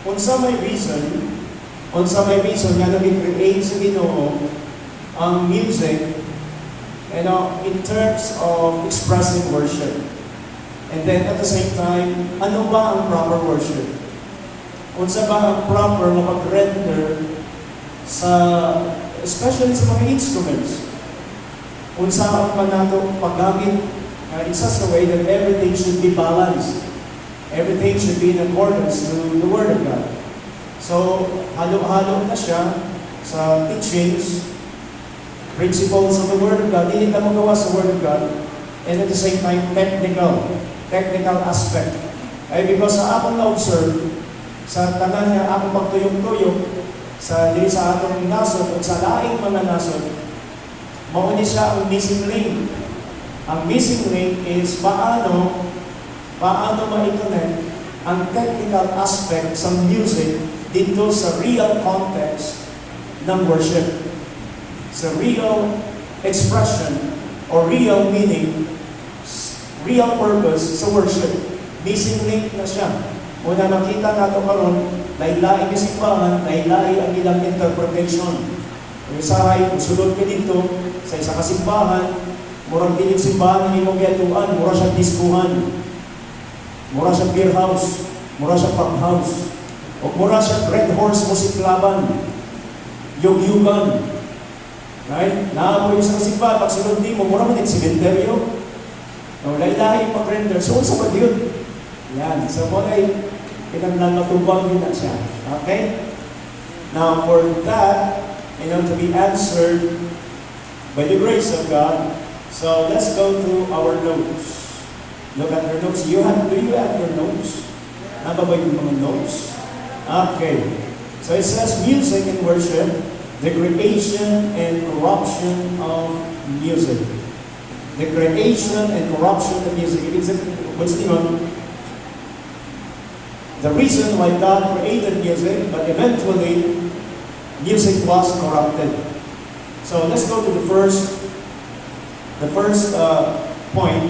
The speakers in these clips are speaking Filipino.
unsa may reason nga nag-create sa Ginoo ang music, in terms of expressing worship. And then at the same time, ano ba ang proper worship? Unsa ba ang proper na mag-render sa, especially sa mga instruments? Unsa ang panato paggamit in such a way that everything should be balanced. Everything should be in accordance to the Word of God. So, halo-halo na siya sa teachings, principles of the Word of God. Hindi ka magawa sa Word of God. And at the same time, technical aspect. Ay, because sa akong na-observe, sa tanan nga akong pagtuyong-tuyong, sa atong nasod, o sa laing mga nasod, mauni siya ang missing link. Ang missing link is paano ma-connect ang technical aspect sa music dito sa real context ng worship. Sa real expression or real meaning, real purpose sa worship. Missing link na siya. Una makita nato karon, laylay ang simbahan, laylay ang ilang interpretation. Kung isahay, kung sulod ka dito, sa isa kasimbahan, murang dinig simbahan ng imong gatuan, mura siya diskuhan, mura siya beer house, mura siya pub house, o mura siya Red Horse Music Laban, yugyugan. Right? Naamoy sa simbahan, pag sulod di mo, mura man yung sementeryo. No, laylay yung pag-render. So, sa pag yun? Yan. So, muna ay pinaglang matubang din na siya. Okay? Now, for that, to be answered by the grace of God, so let's go to our notes. Look at your notes. Do you have your notes? Naba ba yung mga notes? Okay. So it says music and worship, the creation and corruption of music. The creation and corruption of music. What's the one? The reason why God created music, but eventually music was corrupted. So let's go to the first point.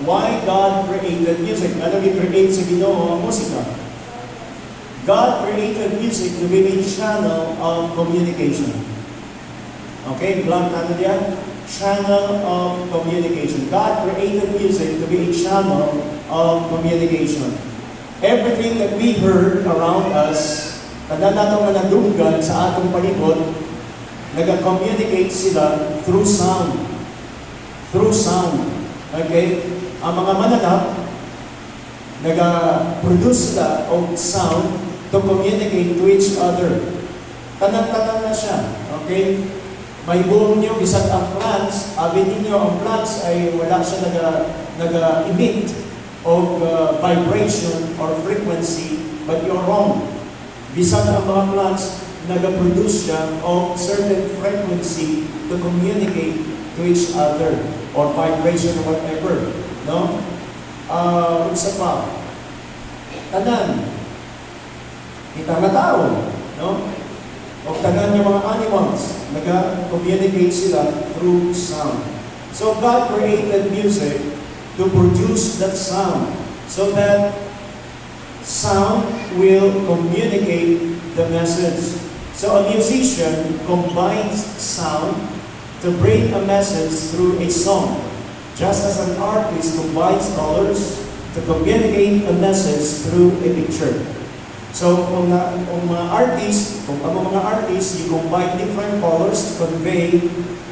Why God created music? Ano create sa Ginoo ang musika? God created music to be a channel of communication. Okay, blank natin yan. Channel of communication. God created music to be a channel of communication. Everything that we heard around us, tanda natin na nadunggan sa atong palibot, nag-communicate sila through sound. Through sound. Okay? Ang mga mananap, nag-produce sila of sound to communicate to each other. Tanan-tanan na siya. Okay? May buong nyo, bisag ang plants, abin ninyo, ang plants ay wala siya nag-emit of vibration or frequency, but you're wrong. Bisag ang mga plants, nag-produce siya of certain frequency to communicate to each other or vibration or whatever. No? Isa pa, tanan, kita nga tao, no? O tanan yung mga animals, nag-communicate sila through sound. So God created music to produce that sound, so that sound will communicate the message. So a musician combines sound to bring a message through a song, just as an artist combines colors to communicate a message through a picture. So, kung mga artists, you combine different colors to convey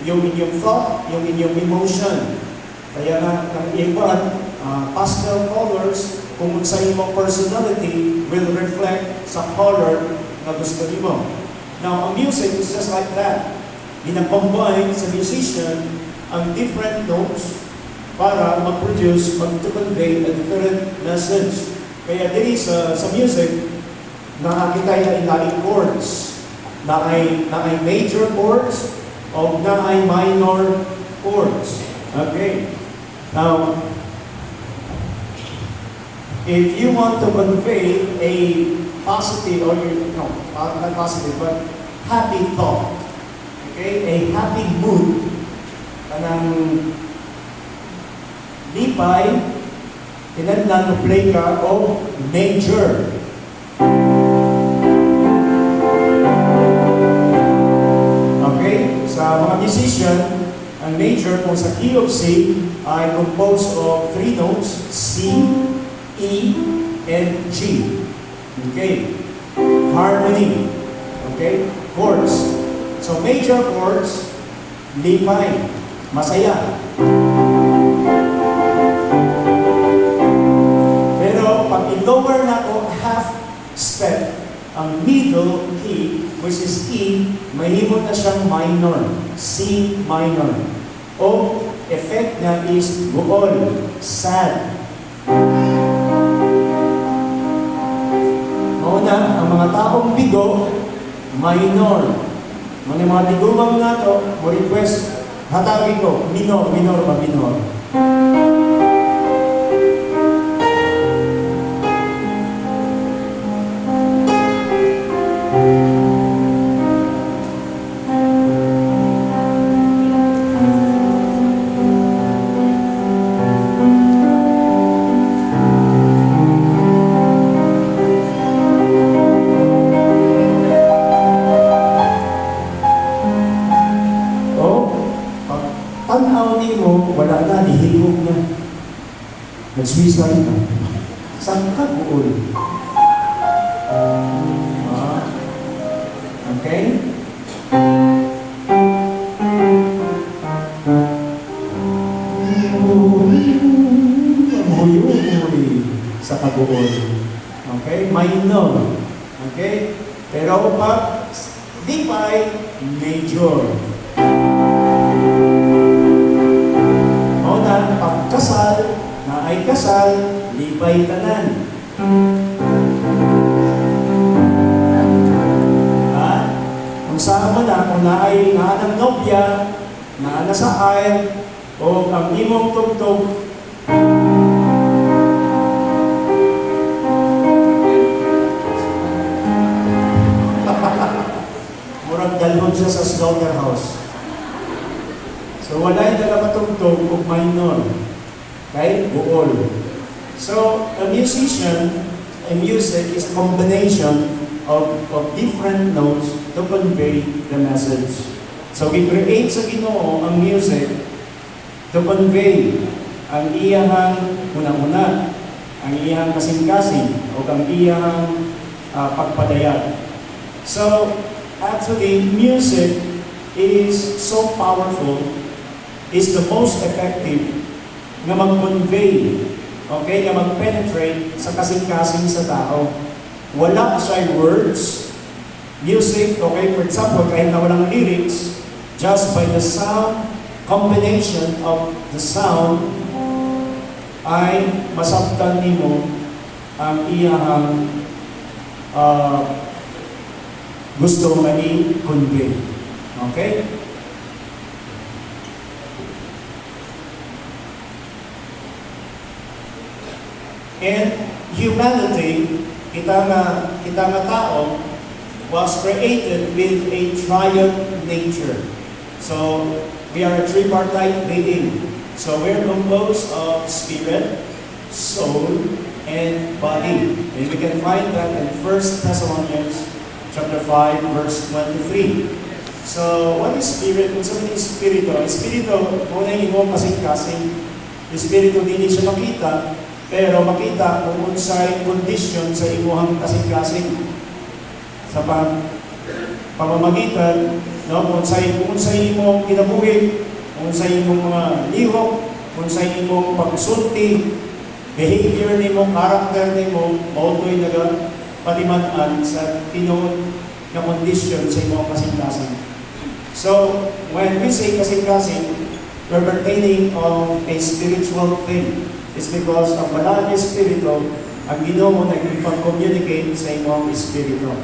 yung inyong thought, yung inyong emotion. Kaya nga, ang iba, pastel colors, kung sa imong personality, will reflect sa color na gusto mo. Now, ang music is just like that. Ginakombine sa musician ang different notes para mag-produce, to convey a different message. Kaya diri sa music, nakakita yung ilaling chords, na ay major chords, o na ay minor chords. Okay. Now, if you want to convey a positive, or not positive, but happy thought, okay, a happy mood, kanang lipay, kinahanglan to play ka o major. major kung sa key of C ay composed of three notes, C, E, and G. Okay? Harmony. Okay? Chords. So major chords, lipay, masaya. Pero pag i-lower na ko half step, ang middle key, which is E, mahimot na siyang minor, C minor. O effect niya is buol, sad. Mauna, ang mga taong bigo, minor. Mga tiguwang nga to, mo request, hatagin ko, minor ba minor? Wala na, nihigog na. Nag-suicide na. Saan ka buol? Okay? Huli sa kabuol. Okay? Minor. Okay? Pero pag lipay, major. Pagkasal, na ay kasal, lipay tanan. Kung saan man na, kung naay naanang nobya, naana sa ay, o ang imong tugtog, murag dalhon siya sa slaughterhouse. So, wala yung nagapatugtog o minor. Okay? Buol. So, a musician, a music is a combination of different notes to convey the message. So, i-create sa Ginoo ang music to convey ang iyahang una-una, ang iyahang kasing-kasing, o ang iyahang pagpadayag. So, actually, music is so powerful, is the most effective na mag-convey, okay, na mag-penetrate sa kasing-kasing sa tao. Wala siya words, music, okay, for example, kahit na walang lyrics, just by the sound, combination of the sound, ay masabtan nimo ang iyahang gusto nga i-convey. Okay? And humanity, kita nga tao, was created with a triune nature. So, we are a tripartite being. So, we're composed of spirit, soul, and body. And we can find that in 1 Thessalonians chapter 5, verse 23. So, what is spirit? Kung saan is spirito? Spirito, muna yung imong kasing-kasing. Spirito, hindi siya makita, pero makita kung unsay condition sa imuhang kasing-kasing sa pamamagitan, no? Kung unsay imong kinabuhi, kung unsay imong mga lihok, kung unsay imong pagsulti, behavior nimo, character nimo, mautoy naga patiman-an sa tinuod na condition sa imong kasing-kasing. So, when we say kasing-kasing, we're pertaining of a spiritual thing. It's because ang banal na espiritu, ang Ginoo nagpag-communicate sa imong espiritu.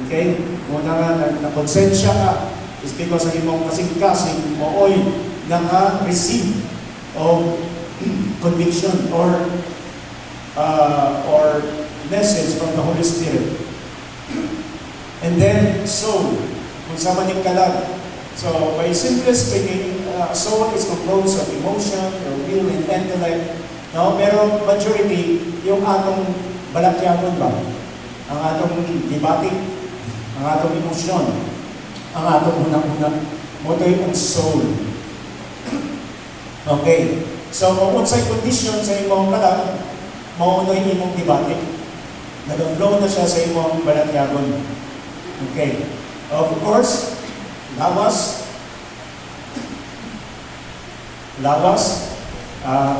Okay? Muna nga, na-konsensya ka, is because ang imong kasing-kasing mooy naka-receive of conviction or message from the Holy Spirit. And then, soul. Kung sa maning kalag. So, by simply speaking, soul is composed of emotion, your will, and intellect. No, pero majority, yung atong balakyagon ba? Ang atong dibatik, ang atong emosyon, ang atong unang-unang, mo ito yung soul. Okay. So, kung unsay condition sa imong kalag, maunoy imong debate. Nag-flow na siya sa imong balatyagon. Okay. Of course, lawas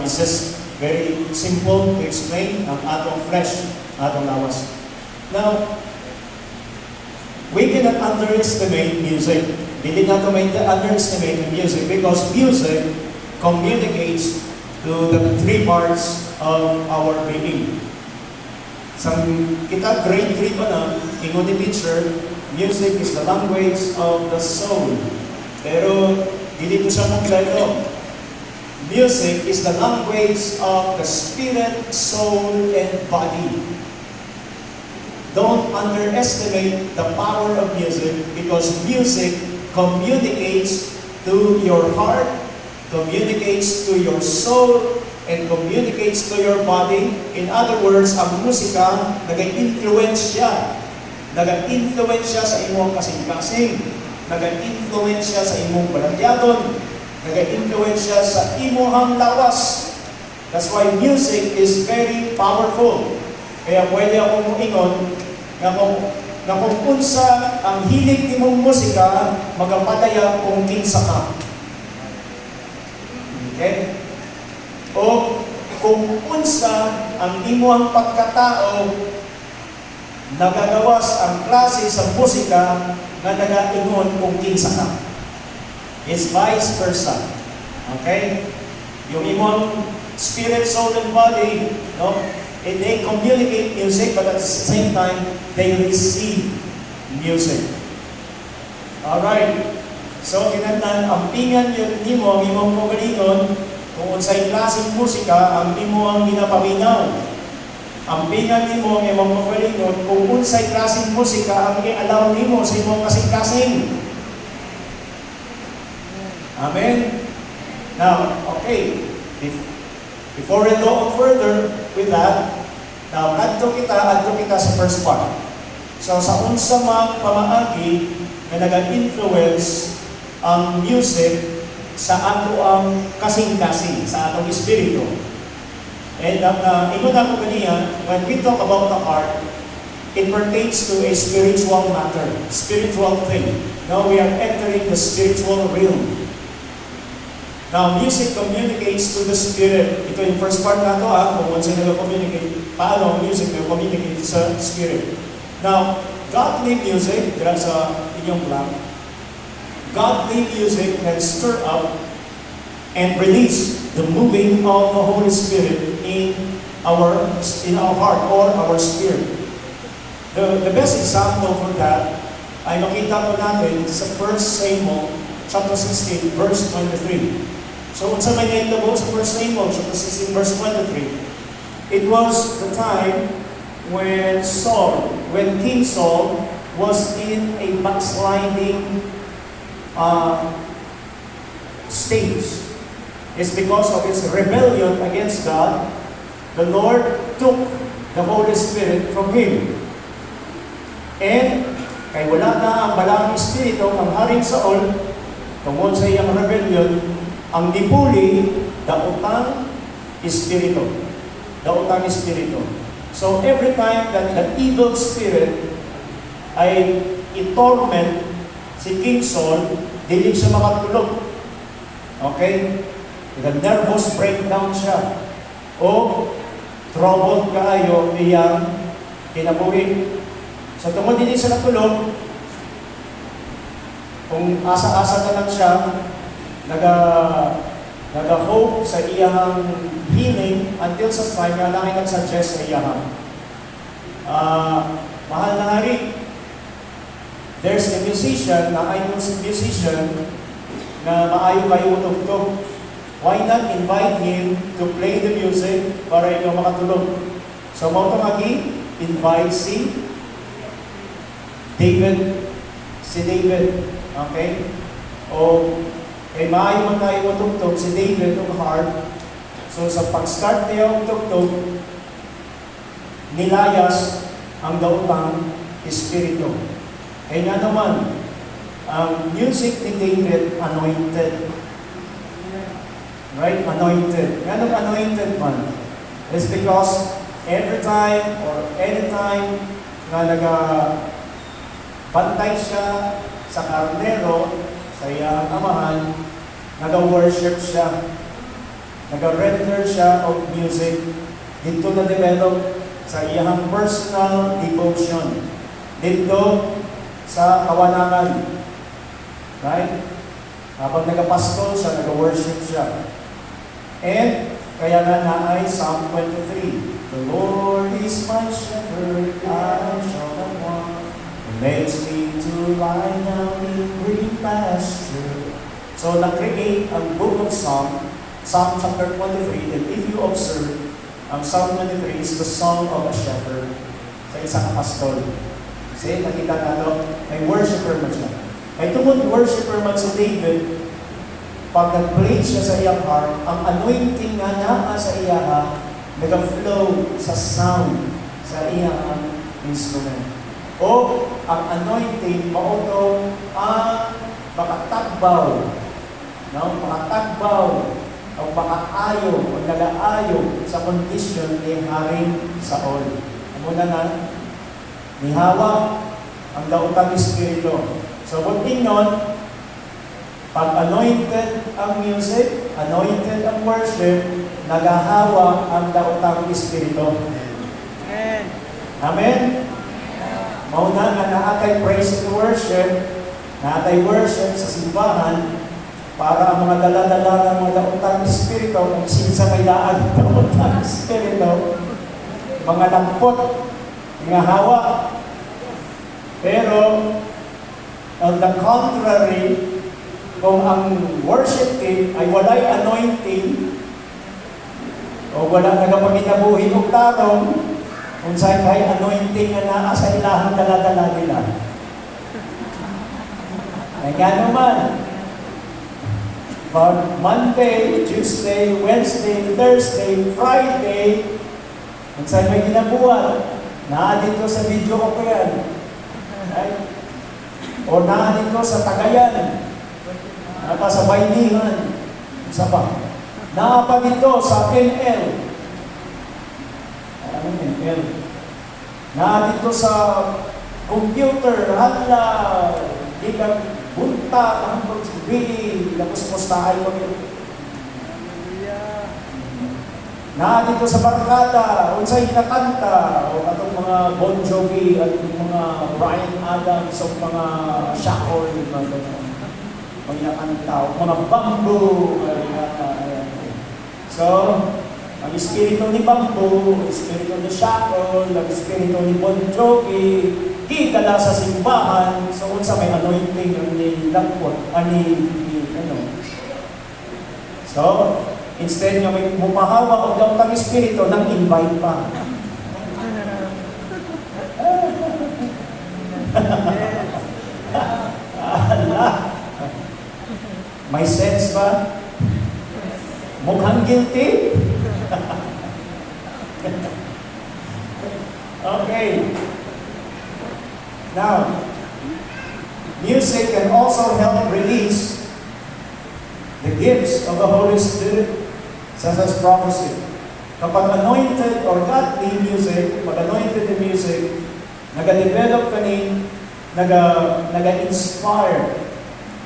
is just very simple to explain ang atong flesh, atong lawas. Now, we cannot underestimate music. Dili nato may underestimate the music because music communicates to the three parts of our being. Sa kita grade 3 pa na, ingon ni teacher, music is the language of the soul. Pero dili to siya kompleto. Music is the language of the spirit, soul, and body. Don't underestimate the power of music because music communicates to your heart, communicates to your soul, and communicates to your body. In other words, ang musika nag-influence siya. Nag-influence siya sa imong kasing-kasing. Nag-influence siya sa imong balatyagon. Nag-influence siya sa imong lawas. That's why music is very powerful. Kaya pwede akong ingon na kung unsa ang hilig nimong musika, magapadaya kung kinsa ka. Okay? O kung unsa ang imuang pagkatao, nagagawas ang klase sa musika na nagaingon kung kinsa ka. It's vice versa. Okay? Yung imuang spirit, soul, and body, no? And they communicate music, but at the same time, they receive music. Alright. So, kinantan, ang pingan yun nimo, ang imong pagalingon, kung unsay klaseng musika, ang imo ang ginapaminaw. Ang pingan nimo, ang imong pagalingon, kung unsay klaseng musika, ang i-allow nimo sa imong kasing-kasing. Amen? Now, okay. Before we go on further with that, now, adto kita sa first part. So, sa unsa mang pamaagi na nag-influence ang music sa ato ang kasing-kasing, sa atong espiritu. And ingon ako kaniya, when we talk about the heart, it pertains to a spiritual matter, spiritual thing. Now, we are entering the spiritual realm. Now, music communicates to the spirit. Ito yung first part na ito, kung once nag-communicate, paano ang music nag-communicate sa spirit. Now, godly music, dira sa inyong plan, godly music can stir up and release the moving of the Holy Spirit in our heart or our spirit. The best example for that ay makita po natin sa 1 Samuel chapter 16, verse 23. So, unsa may naitabo sa 1 Samuel chapter 16, verse 23? It was the time when King Saul was in a backsliding stage. It's because of his rebellion against God, the Lord took the Holy Spirit from him. And kay wala na ang balang espiritu, ang Haring Saul, tungod sa iyang rebellion, ang dipuli, daotang espiritu. Daotang espiritu. So every time that the evil spirit ay i-torment si King Saul, dili siya makatulog. Okay? The nervous breakdown siya. O troubled kaayo iyang kinabuhi. So tungod dili siya natulog, kung asa-asa na lang siya, nag-hope sa iyang healing until sa time na lang nag-suggest sa iyang mahal na hari, there's a musician na maayo kayo utog-tog. Why not invite him to play the music para ikaw makatulog? So, mo itong invite si David. Okay? O, kay maayo man tayo utog-tog, si David ng heart. So, sa pag-start niya utog-tog, nilayas ang daotang espiritu. Kaya nga naman, ang music ni David anointed. Right? Anointed. Anong anointed man? It's because every time or anytime na bantay siya sa karnero, sa iyang amahan, nag-worship siya, nag-render siya of music, dito na-develop sa iyang personal devotion, dito sa kawanakan. Right? Habang nag-pasto siya, nag-worship siya. And kaya nga naay Psalm 23, The Lord is my shepherd, I shall not want. He makes me to lie down in green pasture. So, na-create ang book of Psalm chapter 23, and if you observe, ang Psalm 23 is the song of a shepherd sa isang apostol. Kasi nakita natin, may worshiper man siya. May tungkol worshiper man si David, pag nag-play siya sa iyang heart, ang anointing nga naa sa iya, nag-flow sa sound sa iyang instrument. O ang anointing mauto ang makatagbaw, no? Makatagbaw o makaayo o nag-aayo sa condition ni Haring Saul. Muna na, ni Hawa ang daotang Espiritu. So, buting nun, pag anointed ang music, anointed ang worship, nagahawa ang daotang Espiritu. Amen. Amen? Mauna nga naatay praise and worship, naatay worship sa simbahan, para ang mga dala-dala ng mga daotang Espiritu, kung sinsa may daan ng daotang Espiritu, mga lampot, mga hawa. Pero, on the contrary, kung ang worship team ay walay anointing o wala nagapaginabuhi o tarong, kung saan kay anointing na naa sa ilahang dala-dala nila. Ay nga naman, but Monday, Tuesday, Wednesday, Thursday, Friday, kung saan may ginabuhan, naa dito sa video ko yan. Right? O naa dito sa Tagayan, pa sa Baynihan, isa pa. Naapa dito sa NL. Ano NL? Na dito sa computer, hala, di ka bunta, ang pagsibili, tapos mustahay mo yun. Na dito sa barkada, unsay kinakanta, o atong mga Bon Jovi, at mga Bryan Adams, o mga Shackle, mga kanta, mga bamboo. So, ang espiritu ni bamboo, ang espiritu ni Shackle, ang espiritu ni Bon Jovi, higala sa simbahan. So, unsa may anointing ang nilangkot, So, instead nga may mumahawa o daw espiritu, nang invite pa. May sense ba? Mukhang guilty? Okay. Now, music can also help release the gifts of the Holy Spirit, such as prophecy. Kapag anointed or godly music, pag anointed the music, nag-develop ka ni, nag-inspire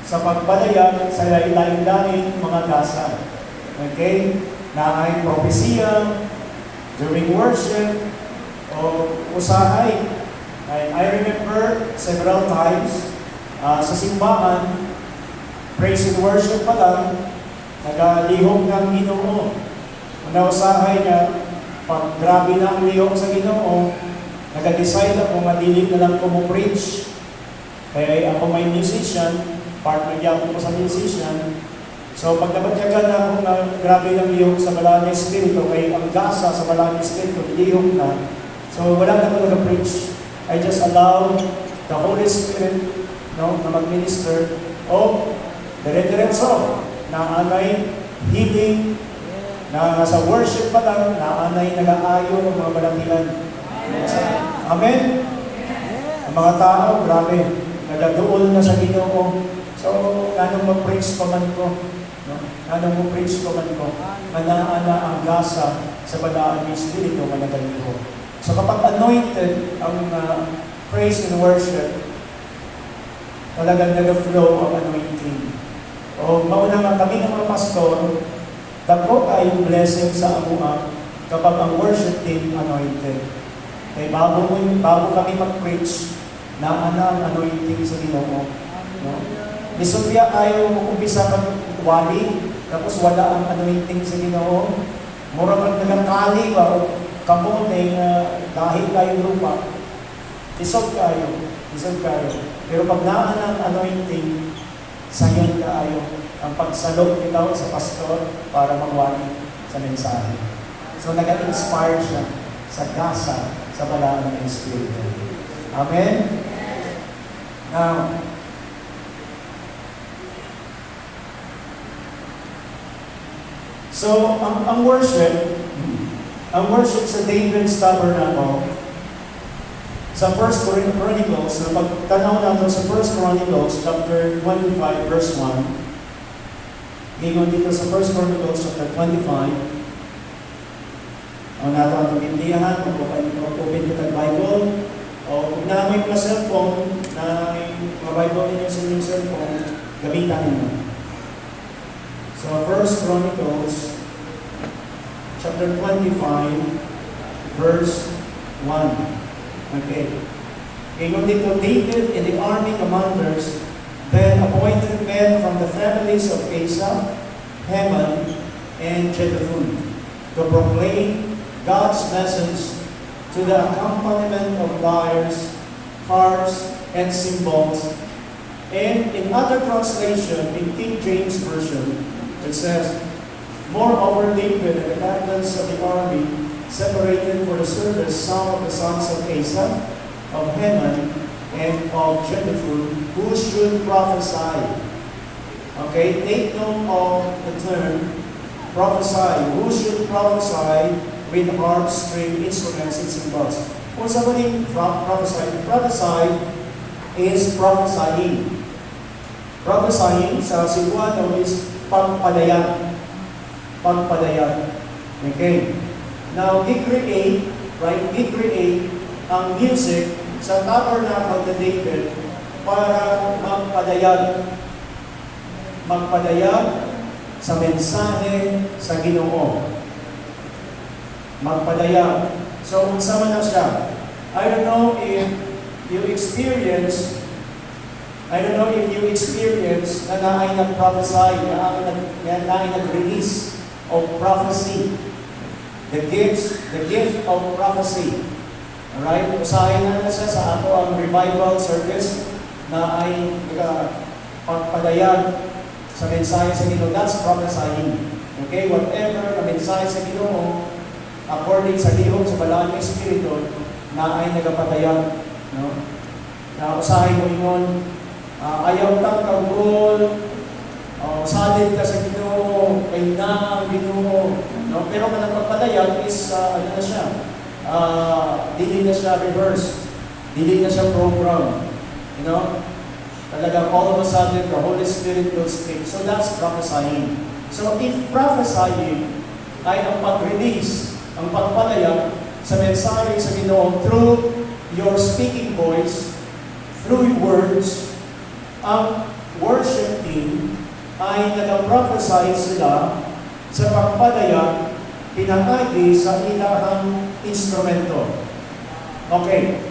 sa pagpadayag sa lain-lain mga gasa. Okay? Na ay propesya, during worship, o usahay. I remember several times sa simbahan, praise and worship pa lang, nagalihok ng Ginoo. Nausahay niya, pag grabe na ang lihok sa Ginoo, nag-decide ako, madilim na lang ko mo preach. Kaya ako may musician, partner niya ako sa musician. So pag nabatyagan na akong grabe ng lihok sa Balaan ng Espiritu, kaya ang gasa sa Balaan ng Espiritu, lihok na. So wala na ako nag-preach. I just allow the Holy Spirit na mag-minister o dire-diretso na anay healing, na sa worship pa lang, na anay nag-aayo ng mga balatilan. Amen? Ang mga tao, grabe, nagaduol na sa Ginoo. So, ganong mag-preach pa man ko. No? Ano mo preach ko man ko, ana ang gasa sa balaan ng Espiritu managaliho. So kapag anointed ang praise and worship, talagang nag-flow ang anointing. O mauna nga kami ng mga pastor, dako tayong blessing sa amuha kapag ang worship team anointed. Kaya bago kami mag-preach, naana ang anointing sa Ginoo. No? Lisubya tayo mag-umpisa wali, tapos wala ang anointing sa Ginoo. Mura mag nagkakali ba o kamote dahil kayong lupa. Isog kayo. Pero pag naan ang anointing, sayon kayo ang pagsalog nito sa pastor para magwali sa mensahe. So nag-inspire siya sa gasa sa balaan ng Espiritu. Amen? Now, so, ang worship sa David's Tabernacle, sa 1 Chronicles, na pagtanaw natin sa 1 Chronicles, chapter 25, verse 1, ngayon dito sa 1 Chronicles, chapter 25, ang nato ang Bibliahan, kung open kita Bible, o kung namin mga cellphone, na mga Bible ninyo sa inyong cellphone, gamitan ninyo. So, 1 Chronicles, chapter 25, verse 1. Okay. Ngayon dito, David and the army commanders then appointed men from the families of Asaph, Heman, and Jeduthun to proclaim God's message to the accompaniment of lyres, harps, and cymbals. And in other translation, in King James Version, it says, moreover, David and the captains of the army separated for the service some of the sons of Asaph, of Heman, and of Jeduthun, who should prophesy. Okay, take note of the term prophesy. Who should prophesy with harps, string instruments, and cymbals? Kung sabihin prophesy, prophesy is prophesying. Prophesying sa Cebuano is pagpadayan. Pagpadayan. Okay. Now, i-create ang music sa tabernacle ni David para magpadayag sa mensahe sa Ginoo. Magpadayag. So, unsama na siya. I don't know if you experience na naay nag-prophesy, naay nag-release of prophecy. The gift of prophecy. Alright? Usahin na siya sa ato ang revival service na ay pagpadayag sa mensahe sa Ginoo. That's prophesying. Okay? Whatever na mensahe sa Ginoo, according sa lihok sa balaan ng Espiritu, na ay nagapatayag. No? Na usahin mo ingon, ayaw kang kagul, salid ka sa Ginoo, kay na ang Ginoo. No? Pero kung nagpagpadayag is, ano na siya, dili na siya reversed, dili na siya program. You know? Talagang all of a sudden, the Holy Spirit will speak. So that's prophesying. So if prophesying ay ang pag-release, ang pagpadayag sa mensahe sa Ginoo through your speaking voice, through words, ang worship team ay nag-prophesy sila sa pagpadayag pinangagi sa ilahang instrumento. Okay.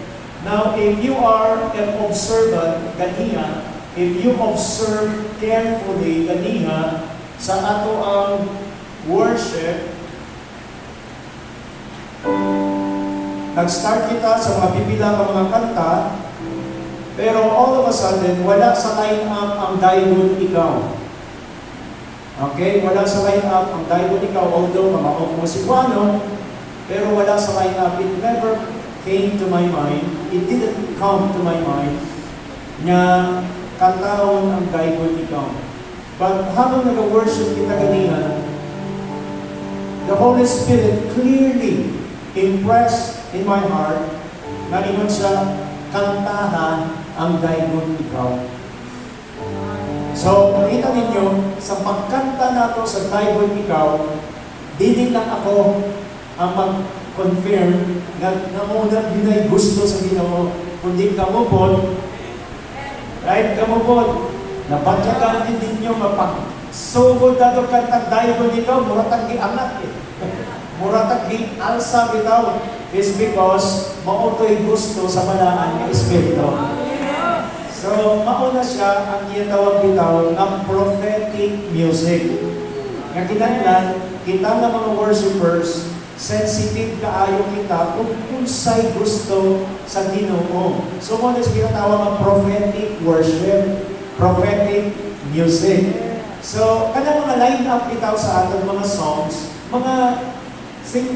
Now, if you are an observant ganiha, if you observe carefully ganiha sa ato ang worship, nag-start kita sa mga bibilang ng mga kanta, pero all of a sudden, wala sa line-up ang Dayon Ikaw. Okay? Wala sa line-up ang Dayon Ikaw, although mga musikuano, pero wala sa line-up. It never came to my mind, it didn't come to my mind, na kantahon ang Dayon Ikaw. But habang nag-worship kita ganihan, the Holy Spirit clearly impressed in my heart na ingon siya, kantahan ang Dayon Ikaw. So, nakita ninyo, sa pagkanta nato sa Bible ikaw, dili lang ako ang mag-confirm na namuna yun ay gusto sa Ginoo, kundi kamo po, right, kamo po, nabatyagan din ninyo mapag-sugod nato kantang Bible nito, muratag giangat eh. Muratag gi-alsa bitaw, is because mautoy gusto sa malaan ng Espiritu. So, mauna siya ang ginatawag bitaw ng prophetic music. Nga kinahanglan, kita nga mga worshipers, sensitive kaayo kita kung unsay gusto sa Ginoo. So, mo na siya ginatawag ng prophetic worship, prophetic music. So, kanang mga line-up bitaw sa ating mga songs, mga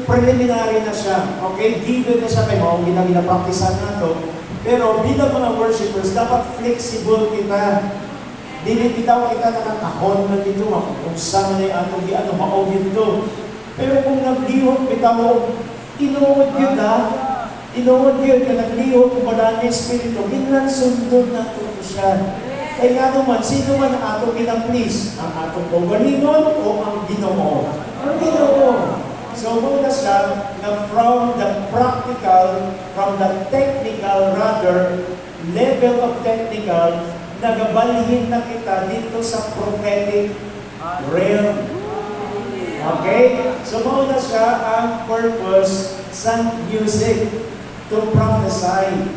preliminary na siya. Okay? Given na siya kay mga ginapraktisan nato. Pero bilang mga worshipers, dapat flexible kita. Dili bitaw kita nakakahon na dito, kung saan na yung atong maogin to. Pero kung naglihok bitaw, inuod yun inuod yun na naglihok kung wala niya Espiritu, ginlansundod na ito siya. Ay nga naman, sino man ang atong ginang-please? Ang atong kaugalingon o ang Ginoo? Ang Ginoo. So, muna siya na from the practical, from the technical rather, level of technical, nagabalhin na kita dito sa prophetic realm. Okay? So, muna siya ang purpose sa music to prophesy.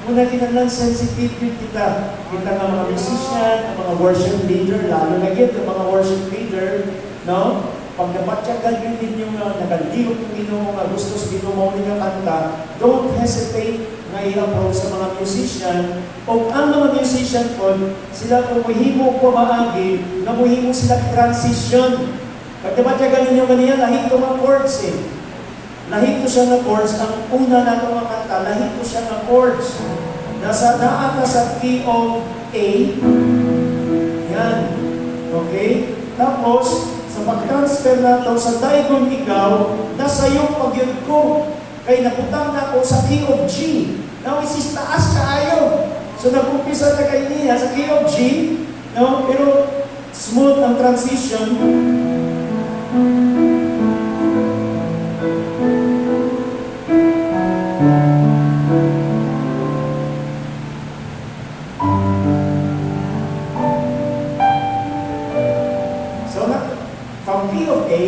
Muna kinahanglan sensitive kita. Kita nga mga musician, mga worship leader, lalo na yun, mga worship leader, no? Pag nabatyagan yun ninyo nga, nakalihok ng Ginoo nga gusto sa Ginoo ninyo kanta, don't hesitate nga i-approach sa mga musician. O ang mga musician po, sila kung mahimo po maagi, na mahimo sila transition. Pag nabatyagan ninyo kanina, lahito mga chords eh. Lahito siya na chords. Ang una na itong mga kanta, lahito siya na chords. Naata sa key of A. Yan. Okay? Tapos, sa pag-transfer na ito sa daigon ikaw, nasa iyong pagyod ko. Kaya naputang na ako sa key of G. Now, isis taas kaayo. So, nag-umpisa na kayo niya sa key of G. No? Pero, smooth ang transition. From key of A,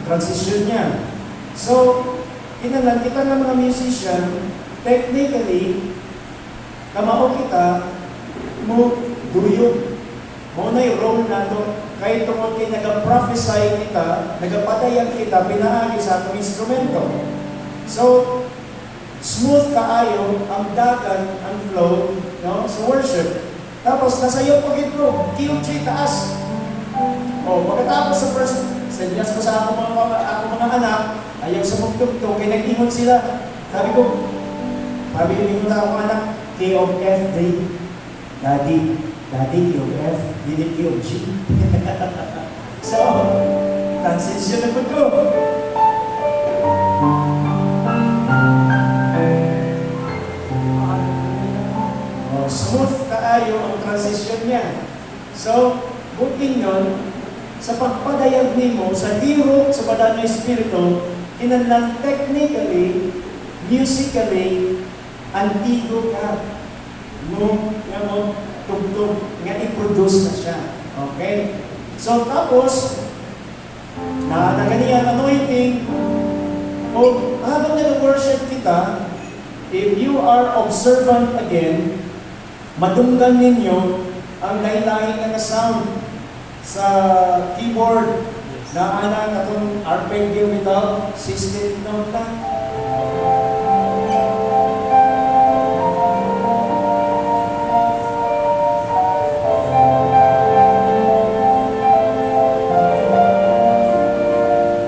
transition niya. So, kinahanglan kita ng mga musician, technically, kamao kita, mo duyog. Mo na yung role nato. Kahit tungkol kayo nag-prophesy kita, nagpadayan kita, pinaagi sa atong instrumento. So, smooth kaayo ang dagan, ang flow, no, sa worship. Tapos, nasa iyo pagit ko, Q.J. taas. O, pagkatapos sa first, senyas ko sa ako mga anak, ayaw sa mugtugtog, kaya nag-ingon sila. Sabi ko na ako anak, K of F, Daddy, K of F, Daddy, K of G. So, transition na po ko. Smooth kaayo ang transition niya. So, buting nun, sa pagpadayag nimo sa lihok sa banal na Espiritu, kinahanglan technically, musically, antigo ka. Nga tugtog, nga i-produce na siya. Okay? So, tapos, na ganyan anointing, o habang nag-worship kita, if you are observant again, madunggan ninyo ang lain-lain na sound sa keyboard na katong arpeggio without 16th note na.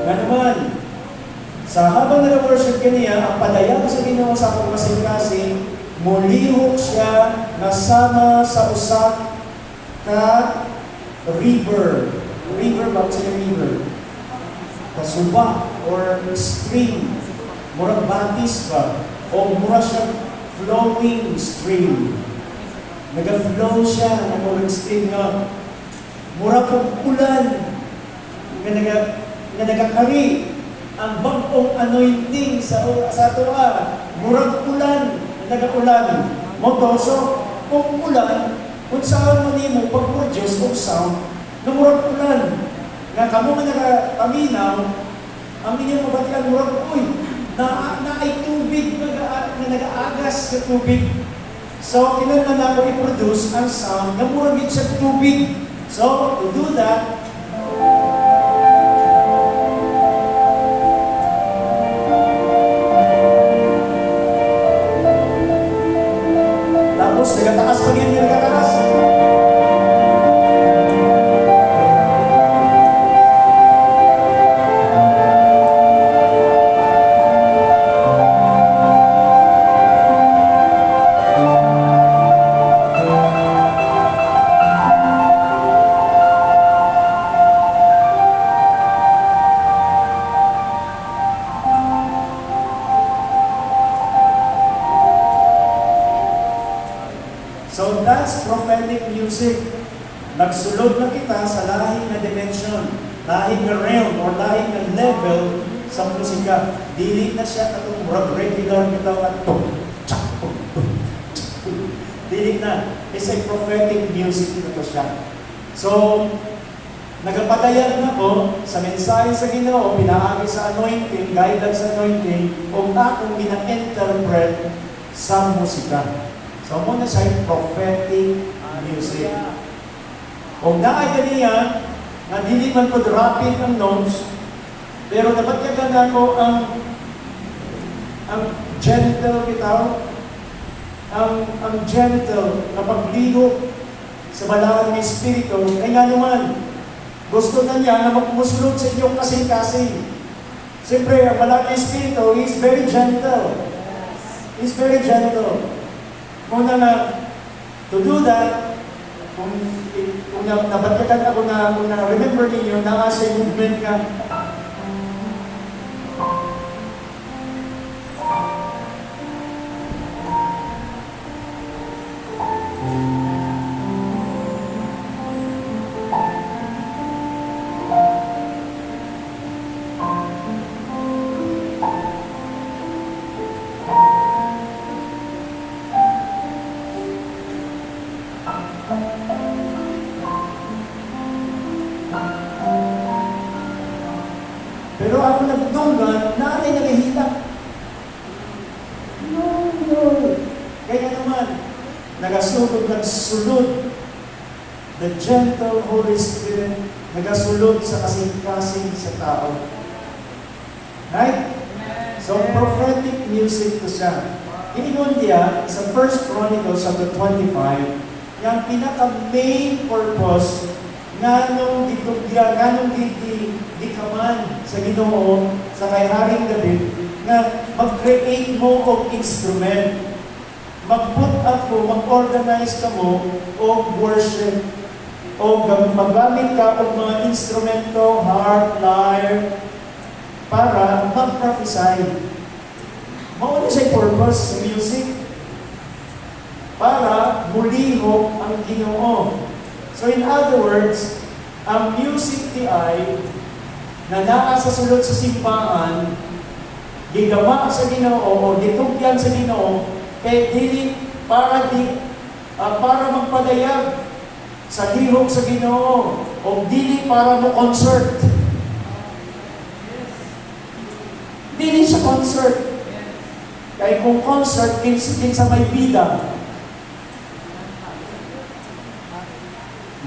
Naman, sa habang nag-worship ka niya, ang padayag sa Ginoo sa akong kasing-kasing, mulihok siya nasama sa usak ka river. River ba? Sa river. Kasuba or stream. Murag batis ba? O mura siya flowing stream. Nag-flow siya ng murag stream nga. Mura pong ulan. Nga nagakari. Ang bagong anointing sa tuwa. Murag ulan. Nag-ulan. Motoso. Kung ulan, kung saan mo nimo pag-produce kung sound, na murag ulan. Nga kamo nga nagpaminaw, ang inyong mabatian murag, uy, na ay tubig na nag-aagas sa tubig. So, kinala na ako i-produce ang sound na murag yun sa tubig. So, to do that, tapos nagatakas pa rin yung nagatakas. So that's prophetic music. Nagsulod na kita sa lahing na dimension, lahing na realm, or lahing na level sa musika. Dili na siya katong regular bitaw at tum, tsak, tum, tum, tsak, tum. Dili na. It's a prophetic music na to siya. So, nagapadayag na ko sa mensahe sa Ginoo, pinaagi sa anointing, guidance sa anointing, o akong ina-interpret sa musika. So, muna siya prophetic music. Kung naay ganiya, na dili man po rapid ang notes, pero dapat ka ko ang gentle bitaw, ang gentle na pagligo sa balangan ng Espiritu, ay nga naman, gusto na niya na magmusulod sa inyong kasing-kasing. Siyempre, ang balangan ng Espiritu is very gentle. He's very gentle. Muna na, to do that, kung nabatyakan ako na remember ninyo, na-asay movement ka. Pero ako nagdunggan, nanay nagahilak. No. Kaya naman, nagsulod. The gentle Holy Spirit, nagasulod sa kasing-kasing sa tao. Right? So, prophetic music to siya. Iingon niya sa 1 Chronicles chapter 25, yung pinaka-main purpose nganong dikaman sa Ginoo sa kay Haring David nga mag-create mo og instrument, mag-put up mo, mag-organize ka mo og worship, o magamit ka og mga instrumento, harp, lyre, para mag-prophesy. Mao na siya purpose sa music, para mulihok ang Ginoo. So in other words, ang music ti ay na naa sa sulod sa simbahan, gigama sa Ginoo o gitugyan sa Ginoo, kay dili para magpadayag sa lihok sa Ginoo o dili para mo concert. Dili sa concert. Kay kung concert, kinsa may bida.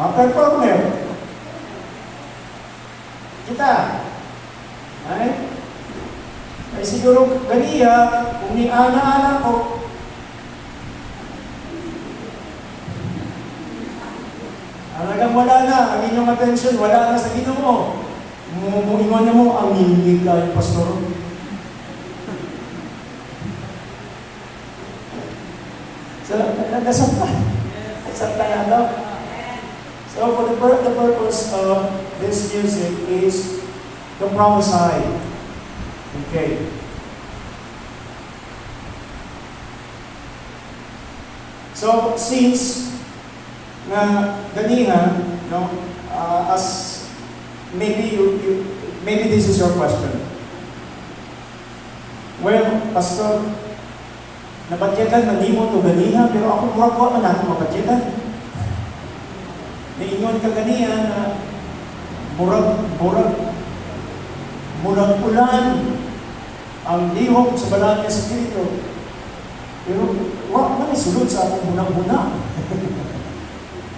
Ma-performer. Kita. Ay siguro ganiya, kung ni ana-ana ko, halagang wala na, ang inyong attention, wala na sa Ginoo. Ingon na mo, ang ningig ka yung pastor. So, nasaktan. Nasaktan na. So, for the purpose of this music is to prophesy. Okay. So, since na ganihan, no, as maybe maybe this is your question. Well, Pastor, nabadyagan na di mo ito ganihan, pero ako murag ko man ako mabadyagan. Naingon ka ganihan na murag ulan ang lihok sa balang ng Espiritu. Pero wala man isulod sa akong hunang-huna.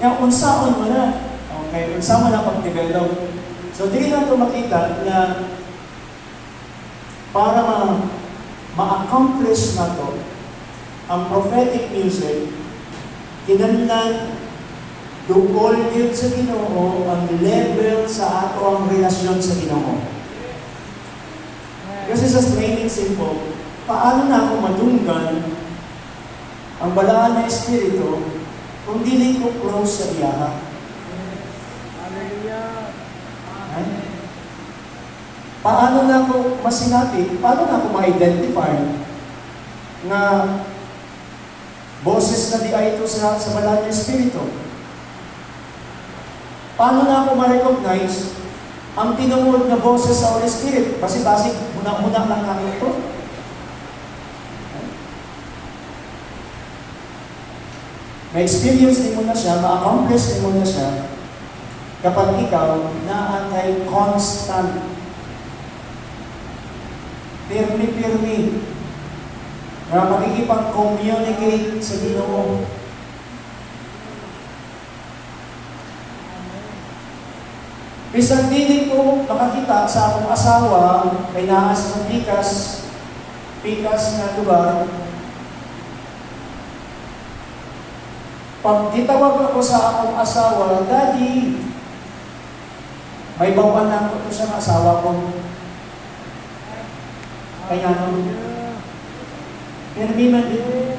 Kaya unsaon mo na. Okay, unsaon mo na pag-develop. So, di na ito makita na para ma-accomplish na to ang prophetic music, kinahanglan dugol yun sa Ginoo ang level sa ato ang relasyon sa Ginoo. Kasi sa plain and simple, paano na ako madunggan ang balaan na Espiritu kung dili ko close sa iyaha? Ay? Paano na ako masinati? Paano na ako ma-identify na boses na di ay ito sa balaan na Espiritu? Paano na ako ma-recognize ang tinungod na boses sa Holy Spirit? Basi-basi, muna-muna lang namin ito. Ma-experience din mo na siya, ma-accomplish din mo na siya kapag ikaw naantay constant. Pirmi-pirmi na makikipag-communicate sa Ginoo. Bisag dili ko makakita sa akong asawa kay naa sa pikas na lugar. Pag gitawag ako sa akong asawa, Daddy, may bawan na ako sa asawa ko. Kaya naman, pero di man din,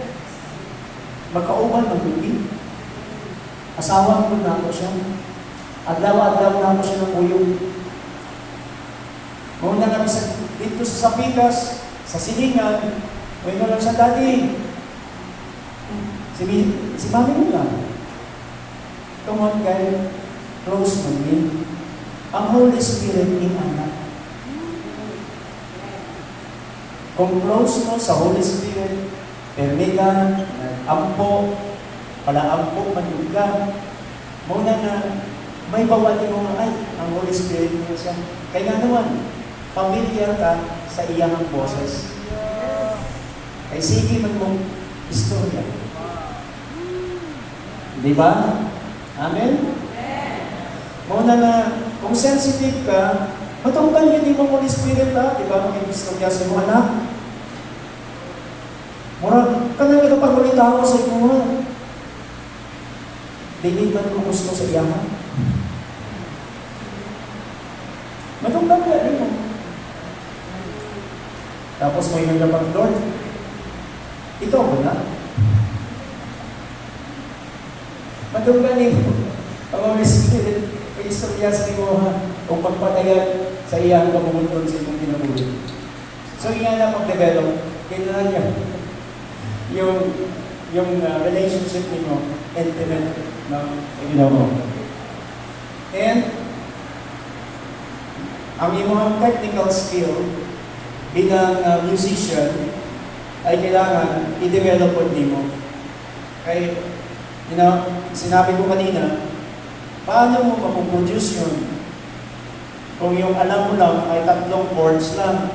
magkauban, magbibi. Asawa ko na ako siya. Adlaw-adlaw na ako siya ng uyong. Mauna kami dito sa Pikas, sa Silingan, may lang siya, Daddy. Si mami mo lang. Come on, guys. Close mo din. Ang Holy Spirit in anak. Kung close mo sa Holy Spirit, permitan, ampo, pala-ampo, manuga, muna na may bawati mo ay, ang Holy Spirit niya siya. Kaya naman, familiar ka sa iyang boses. Ay sige man mong istorya. Di ba? Amen? Muna na, kung sensitive ka, matungkal yun yung Holy Spirit ha? Di ba? Mag-istorya sa mga anak. Murag, kanang nagpagulita ako sa inyo. Dinig man mo gusto sa iyahan. Matungkal ka rin mo. Tapos may nagapag, Lord, ito ba na? Matungkal mo. Ang Holy Spirit, may istorya sa inyo ha? O pagpatayan sa iyang kamumunton sa inyong pinabulit. So, iyan na pag-develop, kailangan niya yung relationship ninyo, intimate na Ginoo. And, ang iyong technical skill bilang musician ay kailangan i-develop po mo. Kaya, sinabi ko kanina, paano mo mapuproduce yun? Kung yung alam mo lang ay 3 chords lang.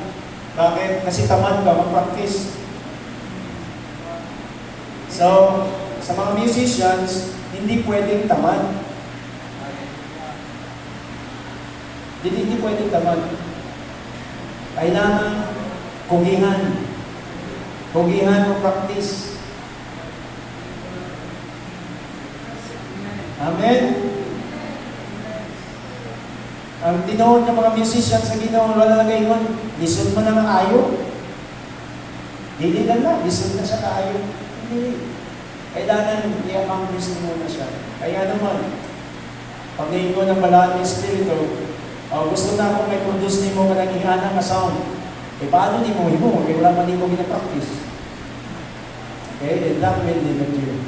Bakit? Kasi tamad ka mag-practice. So, sa mga musicians, hindi pwedeng tamad. Hindi pwedeng tamad. Kailangan kugihan. Kugihan mo practice. Amen? Ang tinuod ng mga musicians sa Ginoo, wala na gayon. Listen mo na ng ayo. Hindi na, listen na siya kaayo. Hindi. Kailangan i-accomplish mo na siya. Kaya naman, Pag naingo ng balaan ng Espiritu, gusto na akong may produce ni mo managihana ka sound. Paano di mo mo? Wala man di mo gina-practice. Okay, and that will limit you.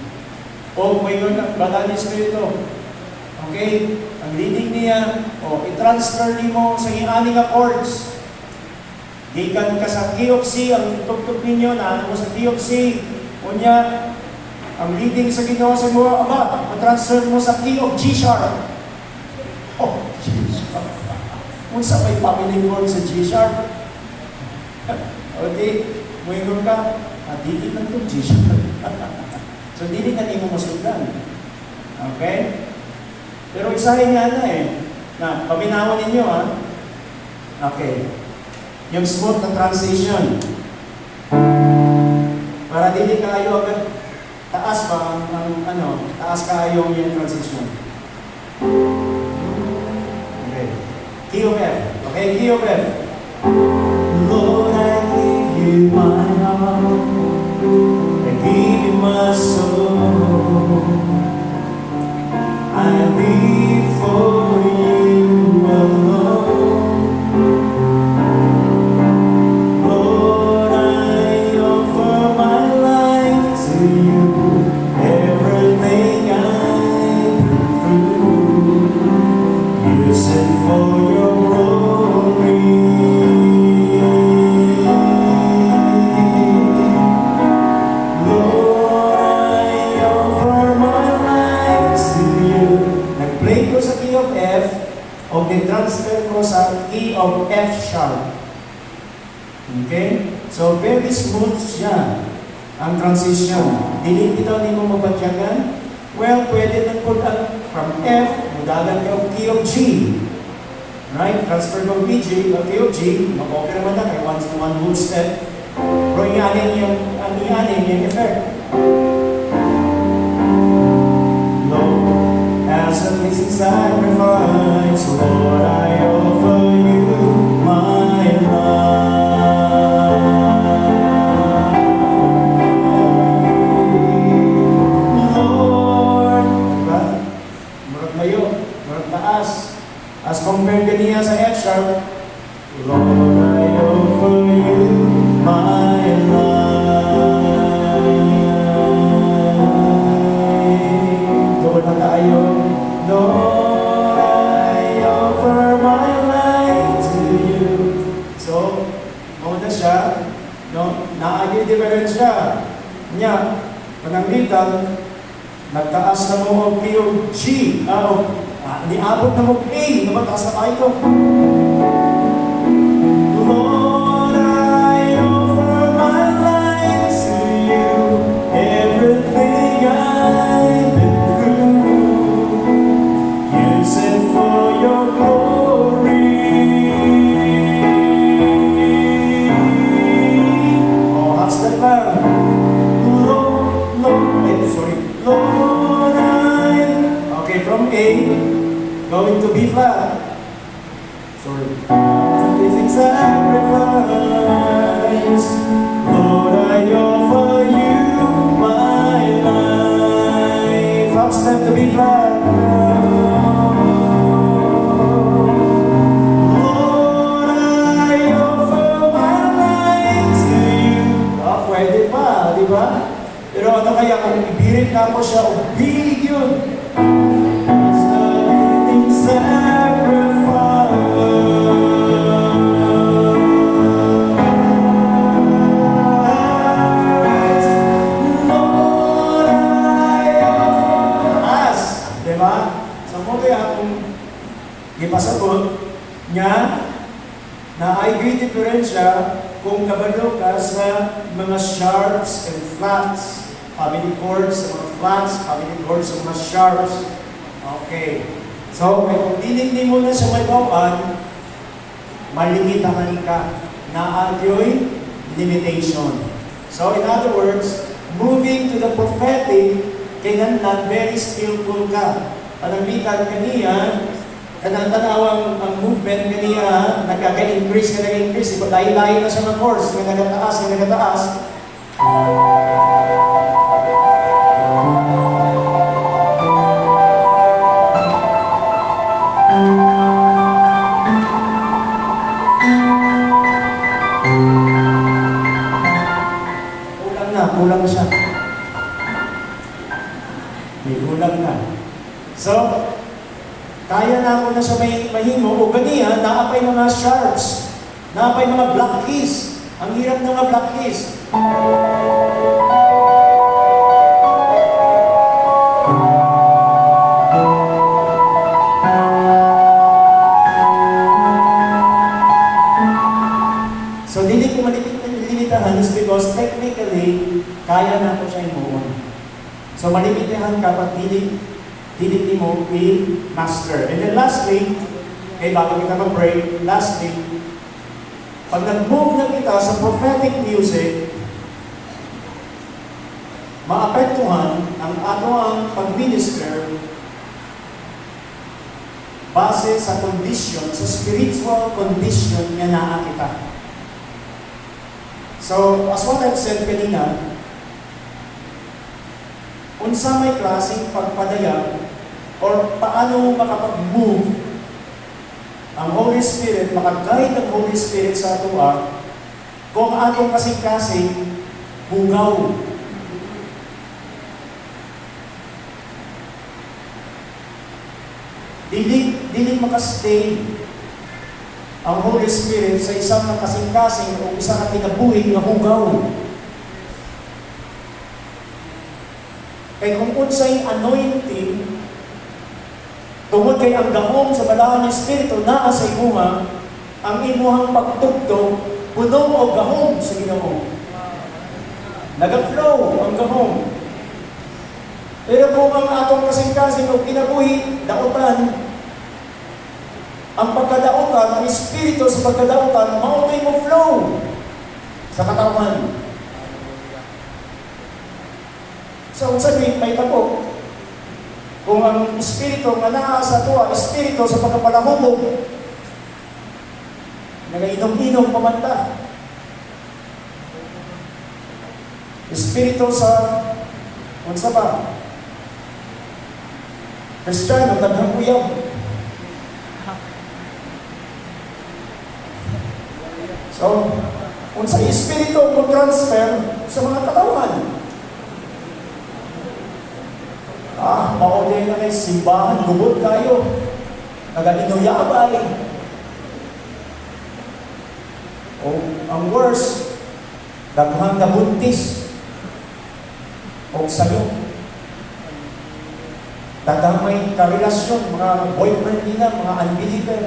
O mayroon ng balaan ng Espiritu. Okay, ang leading niya, i-transfer ni mo sa iyong nga chords. Gikan ka sa key of C, ang tugtog ninyo na ano sa key of C. Unya, ang leading sa Ginoo sa mo, transfer mo sa key of G sharp. G sharp. Unsa may family chord sa G sharp? Okay, muingon ka, dili na itong G sharp. So, dili na mo masundan. Okay? Pero isahin nga na paminawon ninyo Okay. Yung smooth na transition. Para dili kayo agad taas ba taas kayo yung transition. Okay. Key of F. Okay, key of F. Lord, I give you my heart. I give you my soul. I live for you alone. Lord, I offer my life to you. Everything I've been through, use it for your glory. Lord, I offer my life to you. Nag-play ko sa key of F, o ni-transfer ko sa key of F sharp. Okay? So, very smooth siya ang transition. Dili bitaw ni mo mabadyagan? Well, pwede na po from F, mudagan ka key of G. Right? Transfer from key of G, mag-okay naman na kay one whole step. Pero ianin yung effect. Lord, as a pleasing sacrifice, Lord, I offer you my life. Lord, diba? Murag layo, murag taas. As compared kaniya sa F sharp, Lord, I offer you my life. Doon na tayo. Lord, I offer my life to you. So, mauna siya, naagil difference siya. Nya, pananglitan, nagtaas na mo ang key of G, niabot na mo A, namataas na tayo. Lord, I offer my life to you, everything I've been through, use it for your glory. How's that lang? Lord, okay, from A, going to B flat. Sorry. Amazing sacrifice. Lord, I offer you my life. Up step to B flat. Lord, I offer my life to you. Pwede pa, di ba? Pero ano kaya kung ibirit na ako siya, big yun. As a living sacrifice. Lord, I offer us. Diba? So mo kaya kung ipasagot niya na ay great diferensya kung kabalo ka sa mga sharps and flats. Family chords sa mga flats, family chords sa mga sharps. Okay. So, kung dinig mo na sa may bawaan, malimitahan ka na adyo'y limitation. So, in other words, moving to the prophetic, kinahanglan very skillful ka. Pananglitan kaniya, kanang tanawang ang movement kaniya, nagkaka-increase, lahi-lahi na siya ng chords, may nagataas. May gulag na. So, kaya na ako na sa may mahimo, o ganiya, naapay mga sharps, naapay mga black keys. Ang hirap ng mga black keys. So, dili ko malimitahan is because technically, kaya na ako siya imuon. So, malimitahan kapag dili mo i-master. And then lastly, bago kita mag-break, lastly, pag nag-move na kita sa prophetic music, maapektuhan ang ang pag-minister base sa condition, sa spiritual condition niya na kita. So, as what I've said kanina, unsa may klaseng pagpadaya or paano makapag-move ang Holy Spirit, makaguide ang Holy Spirit sa atua kung atong kasing-kasing bugaw. Dili makastay ang Holy Spirit sa isang kasing-kasing o isang kinabuhi nga bugaw. Kaya kung unsay anointing, tungod kay ang gahom sa balahan ng Espiritu naa sa imuha, ang imuhang pagtugtog, puno o gahom sa Ginoo. Nag-flow ang gahom. Pero kung ang atong kasing-kasing o kinabuhi, dautan, ang pagkadautan, ang Espiritu sa pagkadautan, maunay mo flow sa katawan. So, sabi, may tapo. Kung ang Espiritu nga naa sa tuwa, Espiritu sa pagkapalahubog, nagainom-inom pamanta. Espiritu sa, unsa ba? Kristiyano, daghang uyab. So, unsa Espiritu mo transfer sa mga katawan. Maunay na kay simbahan, gubot kayo. Nagalinuyabay. O, ang worst, daghang nabuntis. O sayo. Daghang may karelasyon, mga boyfriend nila, mga unbeliever.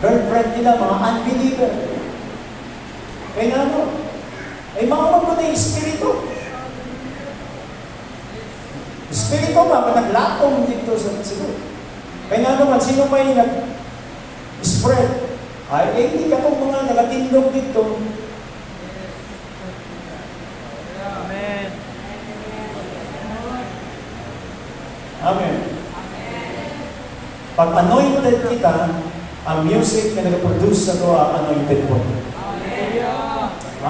Girlfriend nila, mga unbeliever. Kaya ano? Maumag mo na yung Espiritu. Espiritu ba, naglatong dito sa siguro. Kaya nga naman, sino may nag-spread? Hindi ka itong mga nagatindog dito. Amen. Amen. Pag anointed kita, ang music na nag-produce sa ito, anointed po.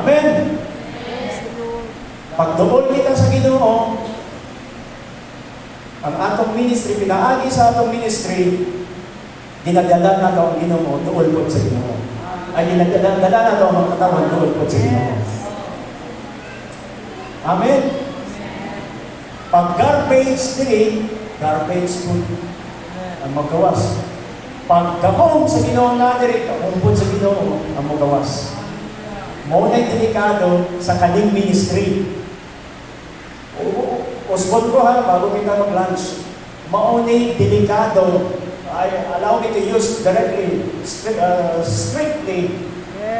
Amen. Pag doon kita sa Ginoo, ang atong ministry, pinaagi sa atong ministry, dinadala na ito ang Ginoo, doon po sa Ginoo. Ay dinadala na ito ang mga katawan, doon po sa Ginoo. Amen. Pag garbage din, garbage food ang magawas. Pag gahom sa Ginoo natin, gahom po sa Ginoo ang magawas. Maunay delikado sa kaning ministry. Usbon ko ha, bago kita mag-lunch. Maunay delikado. Allow me to use directly, strictly.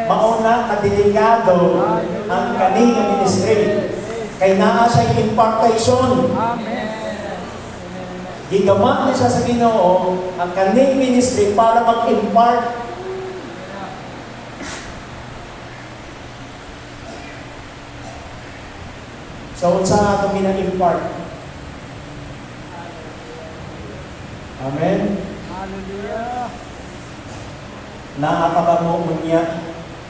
Mauna kadelikado ang kaning ministry. Kay naa siya impartation. Gigama niya siya sa Ginoo ang kaning ministry para mag-impart. So, unsa atong gina-impart? Amen? Hallelujah. Naa pa ba mo unya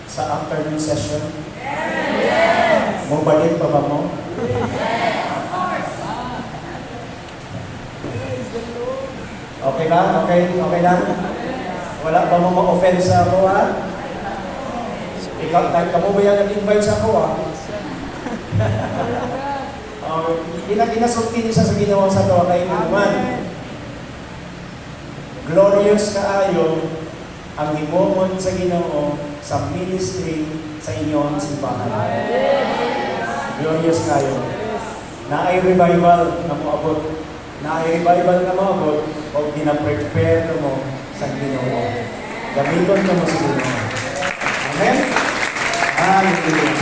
sa afternoon session? Yes. Mo balik pa ba mo? Okay lang? Okay lang? Wala ba mo ma-offend sa ako, ha? Ikaw, kahit ka mo ba yan nag-invite sa ako, ha? Inasulti niyo sa Ginoo sa tuwa kay naman. Glorious kaayo ang himomon sa Ginoo sa ministry sa inyong simbahan. Glorious kayo. Naay revival na moabot. Naay revival na moabot o gina-prepare mo sa Ginoo. Gamiton ka mo sa Ginoo. Amen? Hallelujah.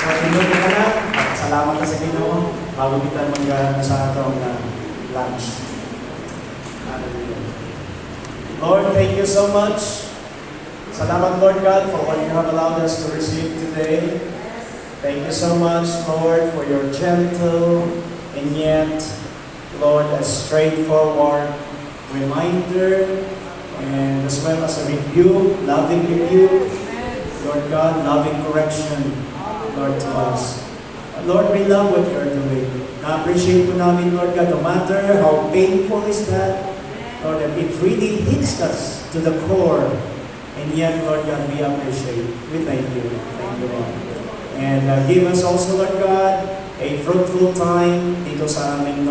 So, tinuloy ka na. Salamat ka sa Ginoo. Bago kita sa atong lunch. Hallelujah. Lord, thank you so much. Salamat, Lord God, for what you have allowed us to receive today. Thank you so much, Lord, for your gentle and yet, Lord, a straightforward reminder and as well as a rebuke, loving rebuke, Lord God, loving correction, Lord, to us. Lord, we love what you're doing. Na-appreciate po namin, Lord God, no matter how painful is that, Lord, that it really hits us to the core. And yet, Lord God, we appreciate. We thank you. Thank you, Lord. And give us also, Lord God, a fruitful time dito sa aming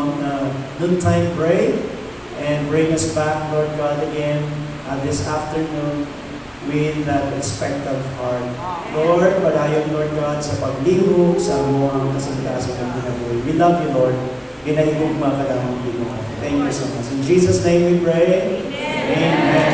noontime break. And bring us back, Lord God, again this afternoon with that expectant heart. Lord, padayon, Lord God, sa paglihok sa amuang kasantasan ng ginabuhi. We love you, Lord. Ginahigugma ka lang ang Ginoo. Thank you so much. In Jesus' name we pray. Amen.